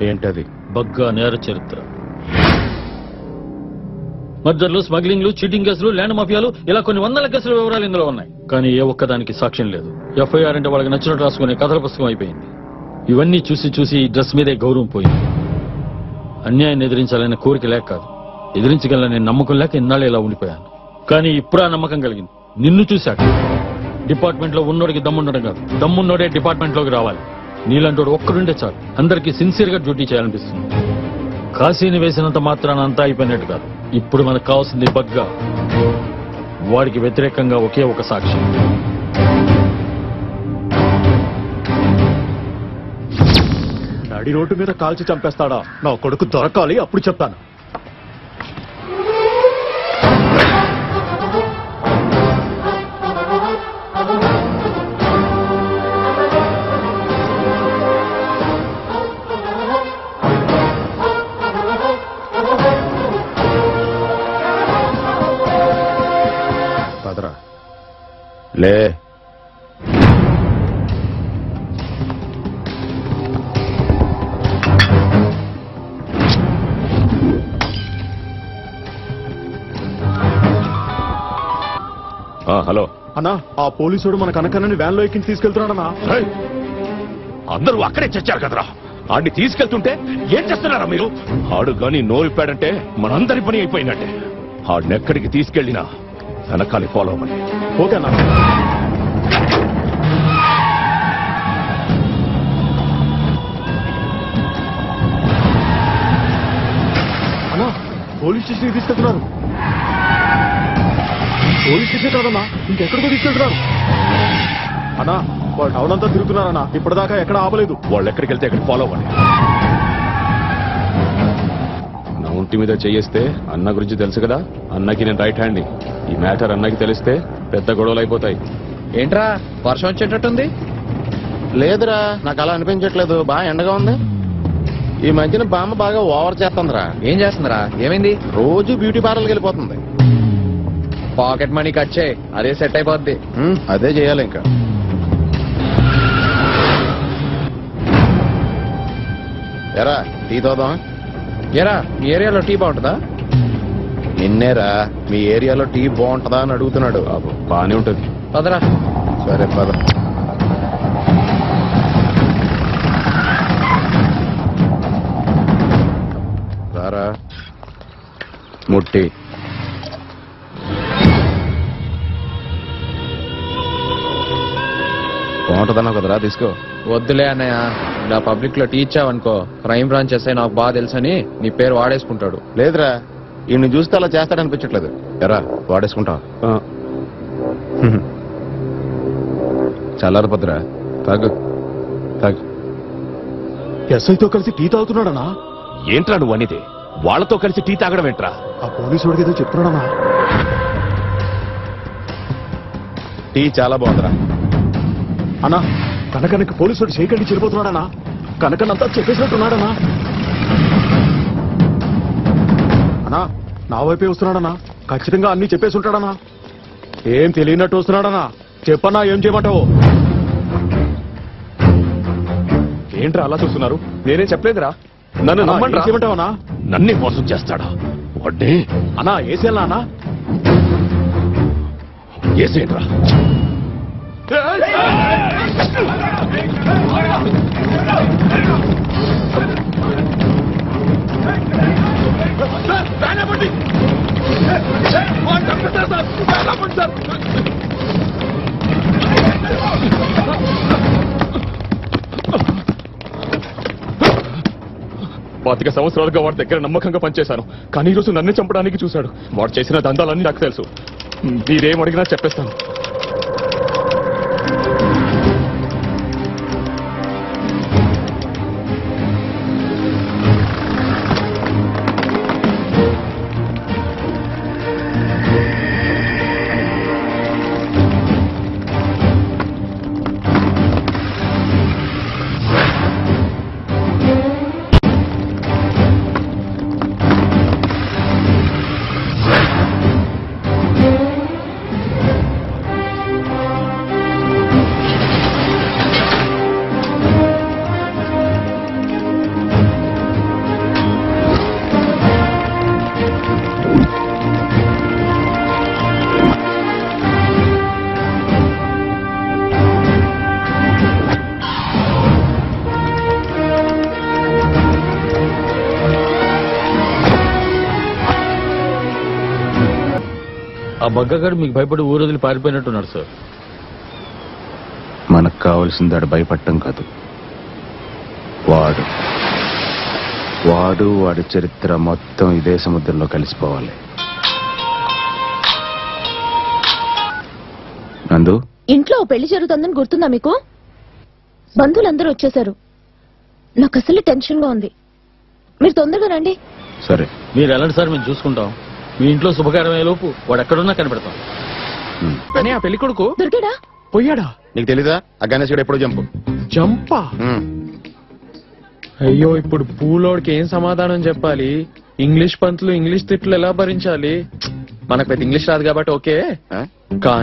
ఏంటది? బగ్గా నేర చరిత్ర. మర్డర్లు, స్మగ్లింగ్లు, చీటింగ్ కేసులు, ల్యాండ్ మాఫియాలు, ఇలా కొన్ని వందల కేసుల వివరాలు ఇందులో ఉన్నాయి. కానీ ఏ ఒక్కదానికి సాక్ష్యం లేదు. ఎఫ్ఐఆర్ అంటే వాళ్ళకి నచ్చినట్టు రాసుకునే కథల పుస్తకం అయిపోయింది. ఇవన్నీ చూసి చూసి ఈ డ్రెస్ మీదే గౌరవం పోయింది. అన్యాయాన్ని ఎదిరించాలనే కోరిక లేక కాదు, ఎదిరించగలనే నమ్మకం లేక ఇన్నాళ్ళు ఇలా ఉండిపోయాను. కానీ ఇప్పుడు ఆ నమ్మకం కలిగింది నిన్ను చూశాక. డిపార్ట్మెంట్ లో ఉన్నోడికి దమ్ముండడం కాదు, దమ్మున్నోడే డిపార్ట్మెంట్ లోకి రావాలి. నీలాంటోడు ఒక్కడుంటే చాలు, అందరికీ సిన్సియర్ గా డ్యూటీ చేయాలనిపిస్తుంది. కాశీని వేసినంత మాత్రాన అంతా అయిపోయినట్టు కాదు. ఇప్పుడు మనకు కావాల్సింది బగ్గా. వాడికి వ్యతిరేకంగా ఒకే ఒక సాక్షి. నడి రోడ్డు మీద కాల్చి చంపేస్తాడా? నా కొడుకు దొరకాలి, అప్పుడు చెప్తాను. లే. హలో అన్నా, ఆ పోలీసుడు మన కనకన్నని వ్యాన్ లో ఎక్కించి తీసుకెళ్తున్నాడన్నా. అందరూ అక్కడే చచ్చారు కదరా. ఆడిని తీసుకెళ్తుంటే ఏం చేస్తున్నారా మీరు? ఆడు గాని నోరిప్పాడంటే మనందరి పని అయిపోయినట్టే. ఆడినెక్కడికి తీసుకెళ్లినా వెనకాలి ఫాలో అవ్వండి. ఓకే అన్నా. అన్నా, పోలీస్ స్టేషన్కి తీసుకెళ్తున్నారు. పోలీస్ స్టేషన్ కాదన్నా, ఇంకెక్కడికో తీసుకెళ్తున్నారు. అన్నా, వాళ్ళు టౌన్ అంతా తిరుగుతున్నారన్నా, ఇప్పటిదాకా ఎక్కడ ఆపలేదు. వాళ్ళు ఎక్కడికి వెళ్తే ఎక్కడికి ఫాలో అవ్వండి. నా ఒంటి మీద చేయేస్తే అన్న గురించి తెలుసు కదా, అన్నకి నేను రైట్ హ్యాండ్. ఈ మ్యాటర్ అన్నకి తెలిస్తే పెద్ద గొడవలు అయిపోతాయి. ఏంట్రా వర్షం వచ్చేటట్టుంది? లేదురా, నాకు అలా అనిపించట్లేదు. బాగా ఎండగా ఉంది. ఈ మధ్యన బామ్మ బాగా ఓవర్ చేస్తుందిరా. ఏం చేస్తుందిరా? ఏమైంది? రోజు బ్యూటీ పార్లర్కి వెళ్ళిపోతుంది. పాకెట్ మనీ కట్ చేయి, అదే సెట్ అయిపోద్ది. అదే చేయాలి ఇంకా. ఎరా టీ తోదాం? ఎరా మీ ఏరియాలో టీ బాగుంటుందా? నిన్నేరా, మీ ఏరియాలో టీ బాగుంటుందా అని అడుగుతున్నాడు. బానే ఉంటుంది. పదరా. సరే పద. రారా. ముట్టి బాగుంటుందన్నావు కదరా, తీసుకో. వద్దులే అన్నయ్య, ఇలా పబ్లిక్ లో టీ ఇచ్చావనుకో, క్రైమ్ బ్రాంచ్ ఎస్ఐ నాకు బాగా తెలుసని నీ పేరు వాడేసుకుంటాడు. లేదురా, ఈయన్ని చూస్తే అలా చేస్తాడనిపించట్లేదు. ఎరా వాడేసుకుంటావు? చల్లారిపోద్దురా, తాగు తాగు. ఎస్ఐతో కలిసి టీ తాగుతున్నాడనా? ఏంట్రా నువ్వు అనేది? వాళ్లతో కలిసి టీ తాగడం ఏంట్రా? ఆ పోలీసుడికి ఏదో చెప్తున్నాడనా? టీ చాలా బాగుందిరా. అన్నా, కనకన్నకి పోలీసుడు చేయకండి చెడిపోతున్నాడనా? కనకన్నంతా చెప్పేసినట్టున్నాడనా? అన్నా, నా వైపే వస్తున్నాడనా? ఖచ్చితంగా అన్ని చెప్పేసి ఉంటాడనా? ఏం తెలియనట్టు వస్తున్నాడనా? చెప్పన్నా, ఏం చేయమంటావు? ఏంట్రా అలా చూస్తున్నారు? నేనేం చెప్పలేదురా. నన్ను నమ్మండి. చేయమంటావనా? నన్నే మోసం చేస్తాడా వాడే? అన్నా, ఏసేయాలా అన్నా? ఏసేంట్రా. పాతిక సంవత్సరాలుగా వాడి దగ్గర నమ్మకంగా పనిచేశాను, కానీ ఈరోజు నన్ను చంపడానికి చూశాడు. వాడు చేసిన దందాలన్నీ నాకు తెలుసు. మీరేం అడిగినా చెప్పేస్తాను. బగ్గగాడు మీకు భయపడి ఊరొదిలి పారిపోయినట్టున్నాడు సార్. మనకు కావాల్సింది ఆడు భయపడటం కాదు, వాడు వాడు వాడి చరిత్ర మొత్తం ఇదే సముద్రంలో కలిసిపోవాలి. నందు, ఇంట్లో ఓ పెళ్లి జరుగుతుందని గుర్తుందా మీకు? బంధువులందరూ వచ్చేశారు. నాకు అసలు టెన్షన్ గా ఉంది. మీరు తొందరగా రండి. సరే. మీరు వెళ్ళండి సార్, మేము చూసుకుంటాం. మీ ఇంట్లో శుభకార్యమయ్యే లోపు వాడు ఎక్కడున్నా కనిపెడతాం. కానీ ఆ పెళ్లి కొడుకు దొరికాడా? పోయాడా? నీకు తెలీదా? ఆ గణేష్ గడు ఎప్పుడు జంపు. జంపా? అయ్యో, ఇప్పుడు పూలోడికి ఏం సమాధానం చెప్పాలి? ఇంగ్లీష్ పంతులు ఇంగ్లీష్ తిట్లు ఎలా భరించాలి? మనకు పెద్ద ఇంగ్లీష్ రాదు కాబట్టి ఓకే, కానీ